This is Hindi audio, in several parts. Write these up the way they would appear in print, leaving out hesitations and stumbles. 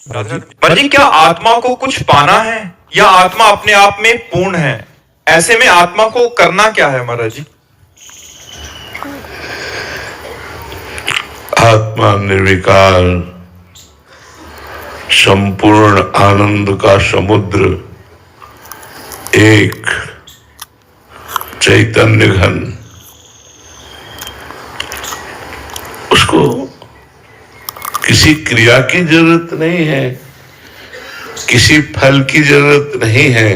महाराज जी, क्या आत्मा को कुछ पाना है या आत्मा अपने आप में पूर्ण है? ऐसे में आत्मा को करना क्या है महाराज जी? आत्मा निर्विकार संपूर्ण आनंद का समुद्र, एक चैतन्य घन, उसको किसी क्रिया की जरूरत नहीं है, किसी फल की जरूरत नहीं है।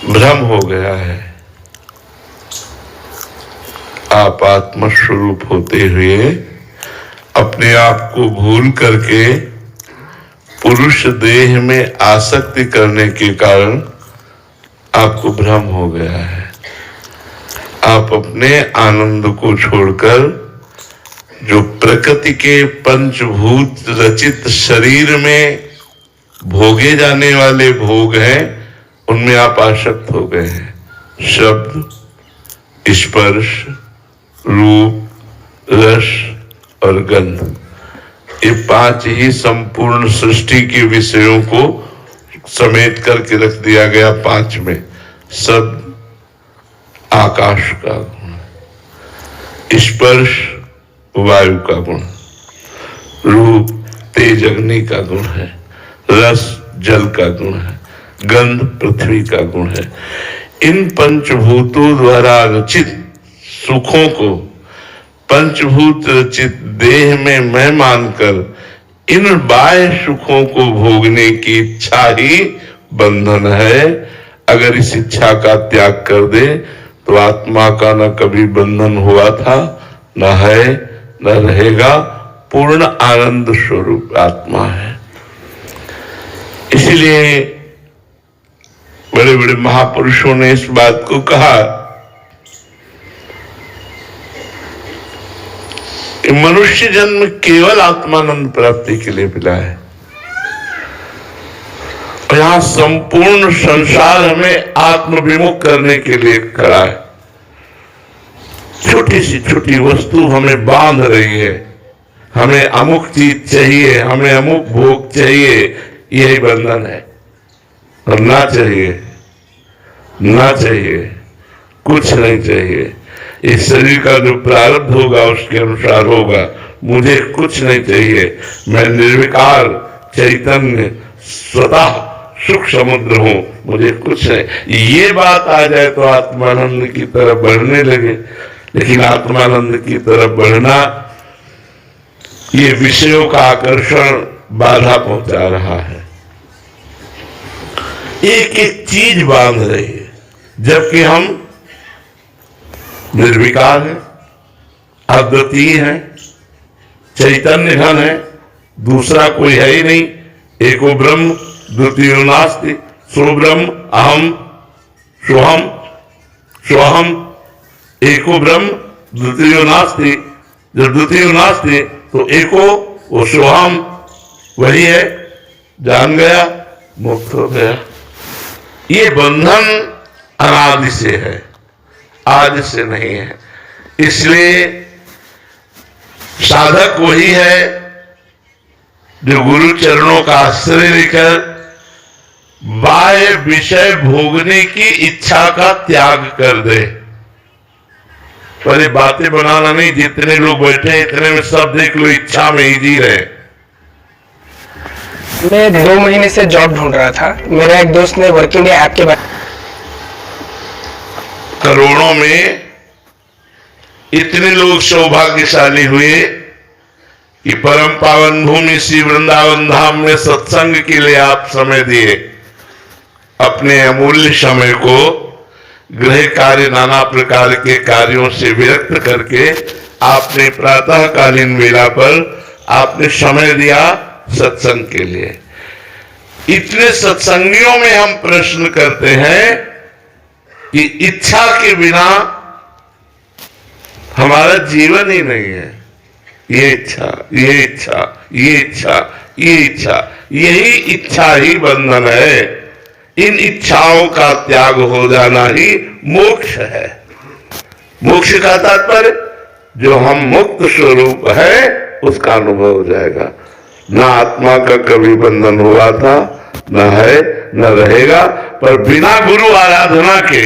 भ्रम हो गया है। आप आत्म स्वरूप होते हुए अपने आप को भूल करके पुरुष देह में आसक्ति करने के कारण आपको भ्रम हो गया है। आप अपने आनंद को छोड़कर जो प्रकृति के पंचभूत रचित शरीर में भोगे जाने वाले भोग हैं, उनमें आप आसक्त हो गए हैं। शब्द, स्पर्श, रूप, रस और गंध, ये पांच ही संपूर्ण सृष्टि के विषयों को समेट करके रख दिया गया। पांच में शब्द आकाश का गुण, स्पर्श वायु का गुण, रूप तेज अग्नि का गुण है, रस जल का गुण है, गंध पृथ्वी का गुण है। इन पंचभूतों द्वारा रचित सुखों को पंचभूत रचित देह में मैं मानकर इन बाह्य सुखों को भोगने की इच्छा ही बंधन है। अगर इस इच्छा का त्याग कर दे तो आत्मा का न कभी बंधन हुआ था, न है, न रहेगा। पूर्ण आनंद स्वरूप आत्मा है। इसलिए बड़े बड़े महापुरुषों ने इस बात को कहा कि मनुष्य जन्म केवल आत्मानंद प्राप्ति के लिए मिला है और यहां संपूर्ण संसार हमें आत्मविमुख करने के लिए खड़ा है। छोटी सी छोटी वस्तु हमें बांध रही है। हमें अमुक चीज चाहिए, हमें अमुक भोग चाहिए, यही बंधन है। और ना चाहिए, ना चाहिए, कुछ नहीं चाहिए। इस शरीर का जो प्रारब्ध होगा उसके अनुसार होगा। मुझे कुछ नहीं चाहिए। मैं निर्विकार चैतन्य स्वतः सुख समुद्र हूं, मुझे कुछ नहीं। ये बात आ जाए तो आत्मानंद की तरफ बढ़ने लगे। लेकिन आत्मानंद की तरफ बढ़ना, ये विषयों का आकर्षण बाधा पहुंचा रहा है। एक एक चीज बांध रही है, जबकि हम निर्विकार हैं, अद्वितीय हैं, चैतन्य घन है, दूसरा कोई है ही नहीं। एको ब्रह्म द्वितीयो नास्ति, सो ब्रह्म अहम सोहम सोहम। एको ब्रह्म द्वितीयो नास्ति, जब द्वितीयो नास्ति तो एको वो सोहम, वही है। जान गया, मुक्त हो गया। ये बंधन अनादि से है, आज से नहीं है। इसलिए साधक वही है जो गुरु चरणों का आश्रय लेकर बाह्य विषय भोगने की इच्छा का त्याग कर दे। पर ये बातें बनाना नहीं, जितने लोग बैठे हैं इतने में सब देख लो इच्छा में ही जी रहे। मैं 2 महीने से जॉब ढूंढ रहा था। मेरा एक दोस्त ने वर्किंग ऐप के बारे करोड़ों में इतने लोग सौभाग्यशाली हुए कि परम पावन भूमि श्री वृंदावन धाम में सत्संग के लिए आप समय दिए। अपने अमूल्य समय को गृह कार्य, नाना प्रकार के कार्यों से विरक्त करके आपने प्रातःकालीन वेला पर आपने समय दिया सत्संग के लिए। इतने सत्संगियों में हम प्रश्न करते हैं कि इच्छा के बिना हमारा जीवन ही नहीं है। ये इच्छा, ये इच्छा, ये इच्छा, ये इच्छा, यही इच्छा ही बंधन है। इन इच्छाओं का त्याग हो जाना ही मोक्ष है। मोक्ष का तात्पर्य जो हम मुक्त स्वरूप है उसका अनुभव हो जाएगा। ना आत्मा का कभी बंधन हुआ था, न है, न रहेगा। पर बिना गुरु आराधना के,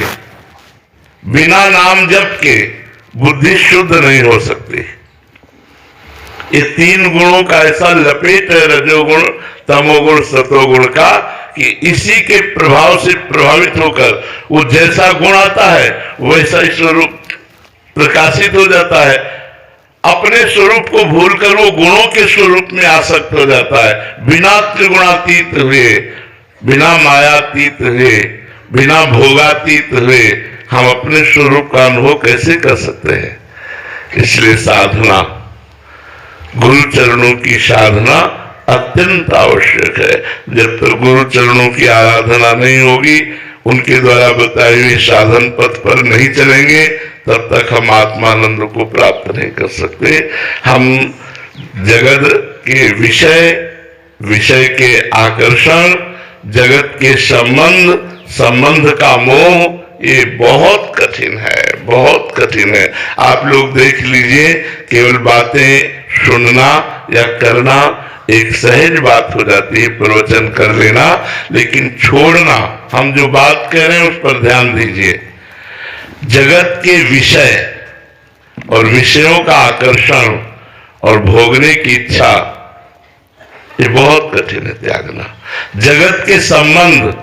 बिना नाम जप के बुद्धि शुद्ध नहीं हो सकती। ये तीन गुणों का ऐसा लपेट है रजोगुण, तमोगुण, सतोगुण का, कि इसी के प्रभाव से प्रभावित होकर वो जैसा गुण आता है वैसा ही स्वरूप प्रकाशित हो जाता है। अपने स्वरूप को भूलकर वो गुणों के स्वरूप में आसक्त हो जाता है। बिना त्रिगुणातीत हुए, बिना मायातीत हुए, बिना भोगातीत हुए हम अपने स्वरूप का अनुभव कैसे कर सकते हैं? इसलिए साधना, गुरु चरणों की साधना अत्यंत आवश्यक है। जब तक गुरु चरणों की आराधना नहीं होगी, उनके द्वारा बताए हुए साधन पथ पर नहीं चलेंगे, तब तक हम आत्मानंद को प्राप्त नहीं कर सकते। हम जगत के विषय, विषय के आकर्षण, जगत के संबंध, संबंध का मोह, ये बहुत कठिन है, बहुत कठिन है। आप लोग देख लीजिए, केवल बातें सुनना या करना एक सहज बात हो जाती है, प्रवचन कर लेना, लेकिन छोड़ना, हम जो बात कह रहे हैं उस पर ध्यान दीजिए। जगत के विषय और विषयों का आकर्षण और भोगने की इच्छा, ये बहुत कठिन है त्यागना। जगत के संबंध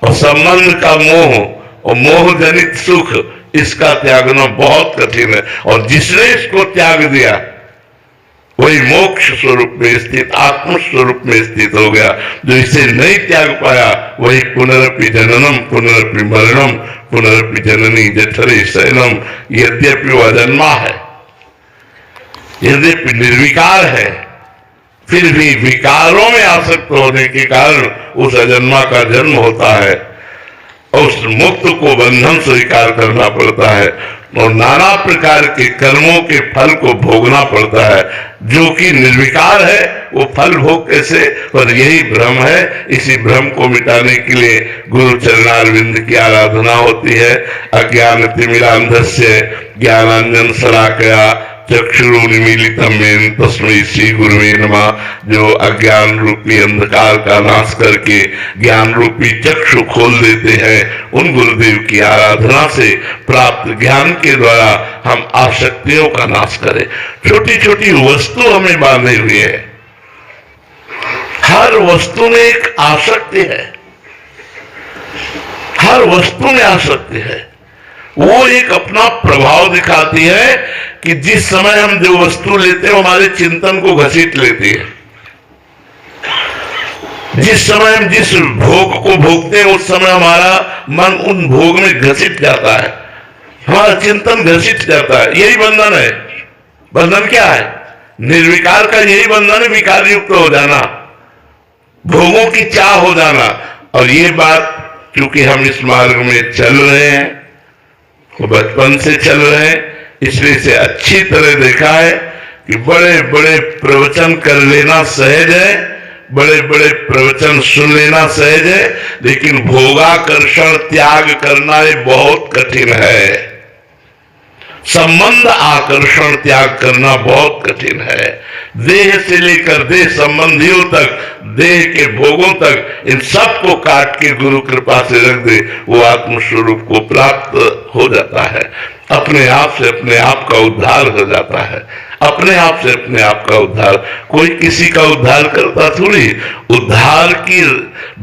और संबंध का मोह और मोह जनित सुख, इसका त्यागना बहुत कठिन है। और जिसने इसको त्याग दिया वही मोक्ष स्वरूप में स्थित, आत्म स्वरूप में स्थित हो गया। जो इसे नहीं त्याग पाया वही पुनरपि जननम पुनरपि मरणम पुनरपि जननी जठरे शयनम, यद्यपि वह अजन्मा है, यद्यपि निर्विकार है, फिर भी विकारों में आसक्त होने के कारण उस अजन्मा का जन्म होता है। उस मुक्त को बंधन स्वीकार करना पड़ता है और नाना प्रकार के कर्मों के फल को भोगना पड़ता है। जो कि निर्विकार है वो फल भोग कैसे? पर यही भ्रम है। इसी भ्रम को मिटाने के लिए गुरु चरणारविंद की आराधना होती है। अज्ञान तिमिरांधस्य ज्ञानांजन शलाकया चक्षुरुन्मीलितं येन तस्मै श्री गुरुवे नमः। जो अज्ञान रूपी अंधकार का नाश करके ज्ञान रूपी चक्षु खोल देते हैं, उन गुरुदेव की आराधना से प्राप्त ज्ञान के द्वारा हम आसक्तियों का नाश करें। छोटी छोटी वस्तु हमें बांधे हुए है, हर वस्तु में एक आसक्ति है, हर वस्तु में आसक्ति है। वो एक अपना प्रभाव दिखाती है कि जिस समय हम जो वस्तु लेते हैं हमारे चिंतन को घसीट लेती है। जिस समय हम जिस भोग को भोगते हैं उस समय हमारा मन उन भोग में घसीट जाता है, हमारा चिंतन घसीट जाता है। यही बंधन है। बंधन क्या है? निर्विकार का यही बंधन है, विकार युक्त हो जाना, भोगों की चाह हो जाना। और ये बात क्योंकि हम इस मार्ग में चल रहे हैं, बचपन से चल रहे हैं, इसलिए इसे अच्छी तरह देखा है कि बड़े बड़े प्रवचन कर लेना सहज है, बड़े बड़े प्रवचन सुन लेना सहज है, लेकिन भोगाकर्षण त्याग करना ये बहुत कठिन है। संबंध आकर्षण त्याग करना बहुत कठिन है। देह से लेकर देह संबंधियों तक, देह के भोगों तक, इन सब को काट के गुरु कृपा से रख दे, वो आत्म स्वरूप को प्राप्त हो जाता है। अपने आप से अपने आप का उद्धार हो जाता है। अपने आप से अपने आप का उद्धार, कोई किसी का उद्धार करता थोड़ी। उद्धार की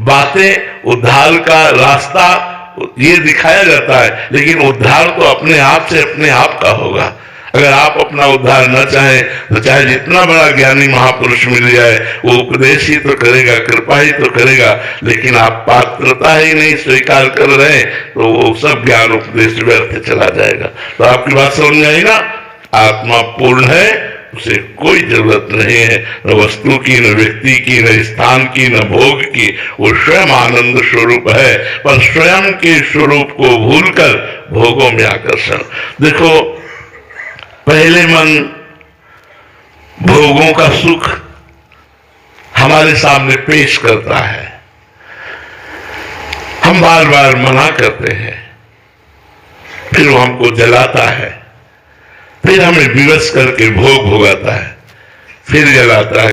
बातें, उद्धार का रास्ता ये दिखाया जाता है, लेकिन उद्धार तो अपने आप से अपने आप का होगा। अगर आप अपना उद्धार न चाहें तो चाहे जितना बड़ा ज्ञानी महापुरुष मिल जाए, वो उपदेश ही तो करेगा, कृपा ही तो करेगा, लेकिन आप पात्रता ही नहीं स्वीकार कर रहे तो वो सब ज्ञान उपदेश व्यर्थ चला जाएगा। तो आपकी बात समझ में आई ना? आत्मा पूर्ण है, उसे कोई जरूरत नहीं है, न वस्तु की, न व्यक्ति की, न स्थान की, न भोग की। वो स्वयं आनंद स्वरूप है, पर स्वयं के स्वरूप को भूलकर भोगों में आकर्षण। देखो, पहले मन भोगों का सुख हमारे सामने पेश करता है, हम बार बार मना करते हैं, फिर वो हमको जलाता है, फिर हमें विवश करके भोग भोगाता है, फिर जलाता है।